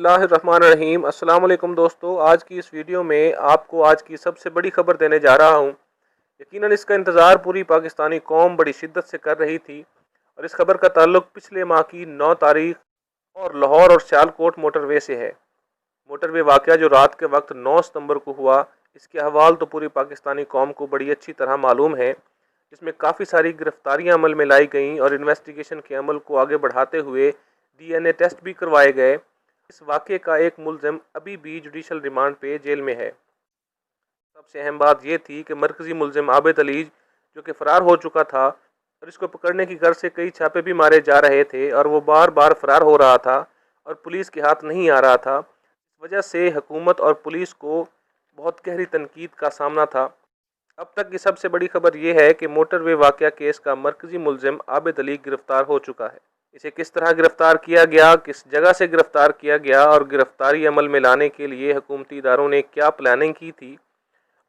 اللہ الرحمن الرحیم۔ السلام علیکم دوستو، آج کی اس ویڈیو میں آپ کو آج کی سب سے بڑی خبر دینے جا رہا ہوں۔ یقیناً اس کا انتظار پوری پاکستانی قوم بڑی شدت سے کر رہی تھی، اور اس خبر کا تعلق پچھلے ماہ کی 9 تاریخ اور لاہور اور سیالکوٹ موٹر وے سے ہے۔ موٹر وے واقعہ جو رات کے وقت 9 ستمبر کو ہوا، اس کے احوال تو پوری پاکستانی قوم کو بڑی اچھی طرح معلوم ہے، جس میں کافی ساری گرفتاریاں عمل میں لائی گئیں اور انویسٹیگیشن کے عمل کو آگے بڑھاتے ہوئے DNA ٹیسٹ بھی کروائے گئے۔ اس واقعے کا ایک ملزم ابھی بھی جوڈیشل ریمانڈ پہ جیل میں ہے۔ سب سے اہم بات یہ تھی کہ مرکزی ملزم عابد علی جو کہ فرار ہو چکا تھا، اور اس کو پکڑنے کی غرض سے کئی چھاپے بھی مارے جا رہے تھے، اور وہ بار بار فرار ہو رہا تھا اور پولیس کے ہاتھ نہیں آ رہا تھا۔ اس وجہ سے حکومت اور پولیس کو بہت گہری تنقید کا سامنا تھا۔ اب تک کی سب سے بڑی خبر یہ ہے کہ موٹر وے واقعہ کیس کا مرکزی ملزم عابد علی گرفتار ہو چکا ہے۔ اسے کس طرح گرفتار کیا گیا، کس جگہ سے گرفتار کیا گیا، اور گرفتاری عمل میں لانے کے لیے حکومتی اداروں نے کیا پلاننگ کی تھی،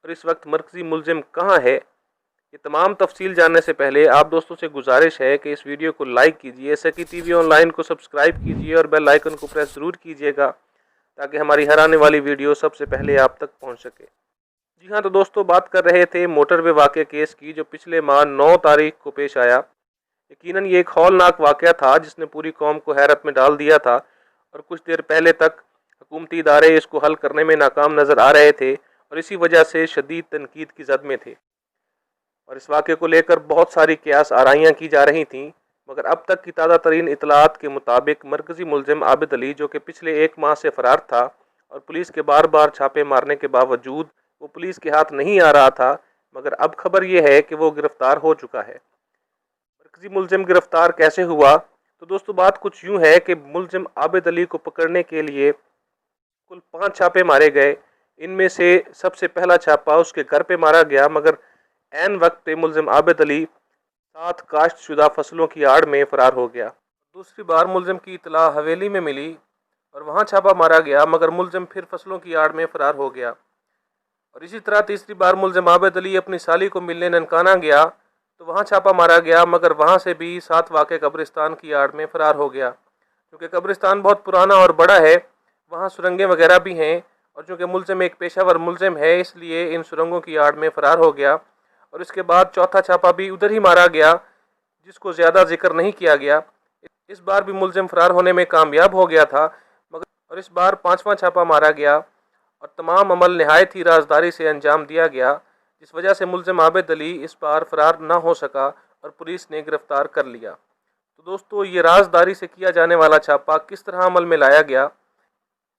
اور اس وقت مرکزی ملزم کہاں ہے، یہ تمام تفصیل جاننے سے پہلے آپ دوستوں سے گزارش ہے کہ اس ویڈیو کو لائک کیجئے، سکی ٹی وی آن لائن کو سبسکرائب کیجئے اور بیل آئیکن کو پریس ضرور کیجئے گا تاکہ ہماری ہر آنے والی ویڈیو سب سے پہلے آپ تک پہنچ سکے۔ جی ہاں، تو دوستوں بات کر رہے تھے موٹر وے واقعہ کیس کی جو پچھلے ماہ 9 تاریخ کو پیش آیا۔ یقیناً یہ ایک ہولناک واقعہ تھا جس نے پوری قوم کو حیرت میں ڈال دیا تھا، اور کچھ دیر پہلے تک حکومتی ادارے اس کو حل کرنے میں ناکام نظر آ رہے تھے، اور اسی وجہ سے شدید تنقید کی زد میں تھے، اور اس واقعے کو لے کر بہت ساری قیاس آرائیاں کی جا رہی تھیں۔ مگر اب تک کی تازہ ترین اطلاعات کے مطابق مرکزی ملزم عابد علی جو کہ پچھلے 1 ماہ سے فرار تھا، اور پولیس کے بار بار چھاپے مارنے کے باوجود وہ پولیس کے ہاتھ نہیں آ رہا تھا، مگر اب خبر یہ ہے کہ وہ گرفتار ہو چکا ہے۔ مرکزی ملزم گرفتار کیسے ہوا؟ تو دوستو بات کچھ یوں ہے کہ ملزم عابد علی کو پکڑنے کے لیے کل 5 چھاپے مارے گئے۔ ان میں سے سب سے پہلا چھاپا اس کے گھر پہ مارا گیا، مگر عین وقت پہ ملزم عابد علی 7 کاشت شدہ فصلوں کی آڑ میں فرار ہو گیا۔ دوسری بار ملزم کی اطلاع حویلی میں ملی اور وہاں چھاپا مارا گیا، مگر ملزم پھر فصلوں کی آڑ میں فرار ہو گیا۔ اور اسی طرح تیسری بار ملزم عابد علی اپنی سالی کو ملنے ننکانہ گیا تو وہاں چھاپا مارا گیا، مگر وہاں سے بھی 7 واقع قبرستان کی آڑ میں فرار ہو گیا۔ کیونکہ قبرستان بہت پرانا اور بڑا ہے، وہاں سرنگیں وغیرہ بھی ہیں، اور چونکہ ملزم ایک پیشہ ور ملزم ہے، اس لیے ان سرنگوں کی آڑ میں فرار ہو گیا۔ اور اس کے بعد چوتھا چھاپا بھی ادھر ہی مارا گیا، جس کو زیادہ ذکر نہیں کیا گیا۔ اس بار بھی ملزم فرار ہونے میں کامیاب ہو گیا تھا، اور اس بار 5واں چھاپا مارا گیا، اور تمام عمل نہایت ہی رازداری سے انجام دیا گیا، جس وجہ سے ملزم عابد علی اس بار فرار نہ ہو سکا اور پولیس نے گرفتار کر لیا۔ تو دوستو یہ رازداری سے کیا جانے والا چھاپا کس طرح عمل میں لایا گیا؟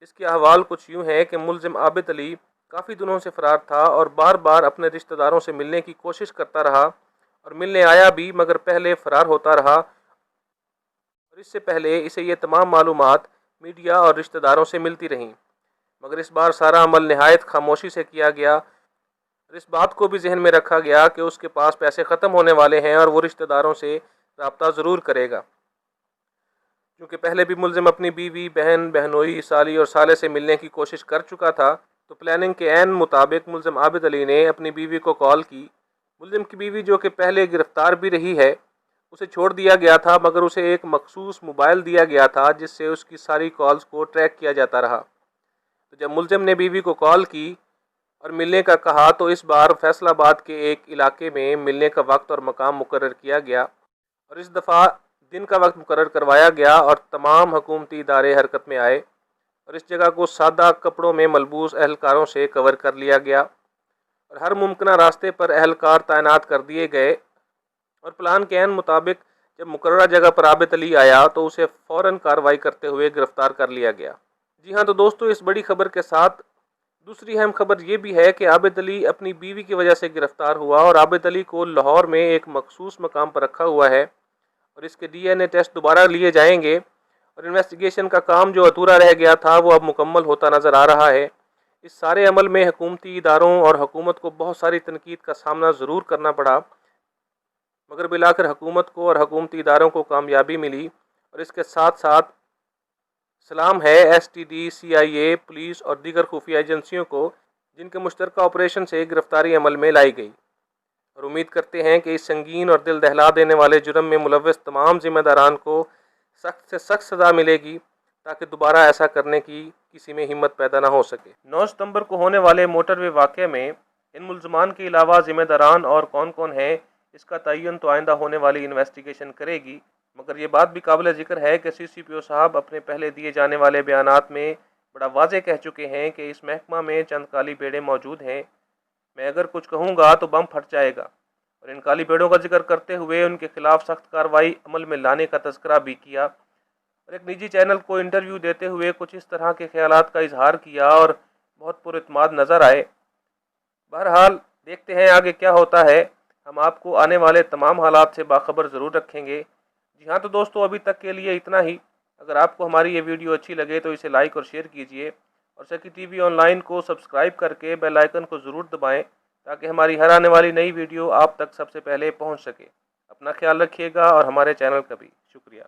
اس کے احوال کچھ یوں ہے کہ ملزم عابد علی کافی دنوں سے فرار تھا اور بار بار اپنے رشتہ داروں سے ملنے کی کوشش کرتا رہا، اور ملنے آیا بھی، مگر پہلے فرار ہوتا رہا، اور اس سے پہلے اسے یہ تمام معلومات میڈیا اور رشتہ داروں سے ملتی رہیں۔ مگر اس بار سارا عمل نہایت خاموشی سے کیا گیا، اور اس بات کو بھی ذہن میں رکھا گیا کہ اس کے پاس پیسے ختم ہونے والے ہیں اور وہ رشتہ داروں سے رابطہ ضرور کرے گا۔ کیونکہ پہلے بھی ملزم اپنی بیوی، بہن، بہنوئی، سالی اور سالے سے ملنے کی کوشش کر چکا تھا، تو پلاننگ کے عین مطابق ملزم عابد علی نے اپنی بیوی کو کال کی۔ ملزم کی بیوی جو کہ پہلے گرفتار بھی رہی ہے، اسے چھوڑ دیا گیا تھا، مگر اسے ایک مخصوص موبائل دیا گیا تھا جس سے اس کی ساری کالز کو ٹریک کیا جاتا رہا۔ تو جب ملزم نے بیوی کو کال کی اور ملنے کا کہا، تو اس بار فیصل آباد کے ایک علاقے میں ملنے کا وقت اور مقام مقرر کیا گیا، اور اس دفعہ دن کا وقت مقرر کروایا گیا، اور تمام حکومتی ادارے حرکت میں آئے، اور اس جگہ کو سادہ کپڑوں میں ملبوس اہلکاروں سے کور کر لیا گیا، اور ہر ممکنہ راستے پر اہلکار تعینات کر دیے گئے، اور پلان کے عین مطابق جب مقررہ جگہ پر عابد علی آیا تو اسے فوراً کارروائی کرتے ہوئے گرفتار کر لیا گیا۔ جی ہاں، تو دوستو اس بڑی خبر کے ساتھ دوسری اہم خبر یہ بھی ہے کہ عابد علی اپنی بیوی کی وجہ سے گرفتار ہوا، اور عابد علی کو لاہور میں ایک مخصوص مقام پر رکھا ہوا ہے، اور اس کے DNA ٹیسٹ دوبارہ لیے جائیں گے، اور انویسٹیگیشن کا کام جو ادھورا رہ گیا تھا وہ اب مکمل ہوتا نظر آ رہا ہے۔ اس سارے عمل میں حکومتی اداروں اور حکومت کو بہت ساری تنقید کا سامنا ضرور کرنا پڑا، مگر بالآخر حکومت کو اور حکومتی اداروں کو کامیابی ملی، اور اس کے ساتھ ساتھ سلام ہے STD، CIA، پولیس اور دیگر خفیہ ایجنسیوں کو، جن کے مشترکہ آپریشن سے گرفتاری عمل میں لائی گئی، اور امید کرتے ہیں کہ اس سنگین اور دل دہلا دینے والے جرم میں ملوث تمام ذمہ داران کو سخت سے سخت سزا ملے گی، تاکہ دوبارہ ایسا کرنے کی کسی میں ہمت پیدا نہ ہو سکے۔ 9 ستمبر کو ہونے والے موٹر وے واقعے میں ان ملزمان کے علاوہ ذمہ داران اور کون کون ہیں، اس کا تعین تو آئندہ ہونے والی انویسٹیگیشن کرے گی، مگر یہ بات بھی قابل ذکر ہے کہ سی سی پی او صاحب اپنے پہلے دیے جانے والے بیانات میں بڑا واضح کہہ چکے ہیں کہ اس محکمہ میں چند کالی بیڑے موجود ہیں، میں اگر کچھ کہوں گا تو بم پھٹ جائے گا، اور ان کالی بیڑوں کا ذکر کرتے ہوئے ان کے خلاف سخت کارروائی عمل میں لانے کا تذکرہ بھی کیا، اور ایک نجی چینل کو انٹرویو دیتے ہوئے کچھ اس طرح کے خیالات کا اظہار کیا اور بہت پر اعتماد نظر آئے۔ بہرحال دیکھتے ہیں آگے کیا ہوتا ہے، ہم آپ کو آنے والے تمام حالات سے باخبر ضرور رکھیں گے۔ جی ہاں، تو دوستو ابھی تک کے لیے اتنا ہی۔ اگر آپ کو ہماری یہ ویڈیو اچھی لگے تو اسے لائک اور شیئر کیجیے، اور سکی ٹی وی آن لائن کو سبسکرائب کر کے بیل آئیکن کو ضرور دبائیں تاکہ ہماری ہر آنے والی نئی ویڈیو آپ تک سب سے پہلے پہنچ سکے۔ اپنا خیال رکھیے گا اور ہمارے چینل کا بھی شکریہ۔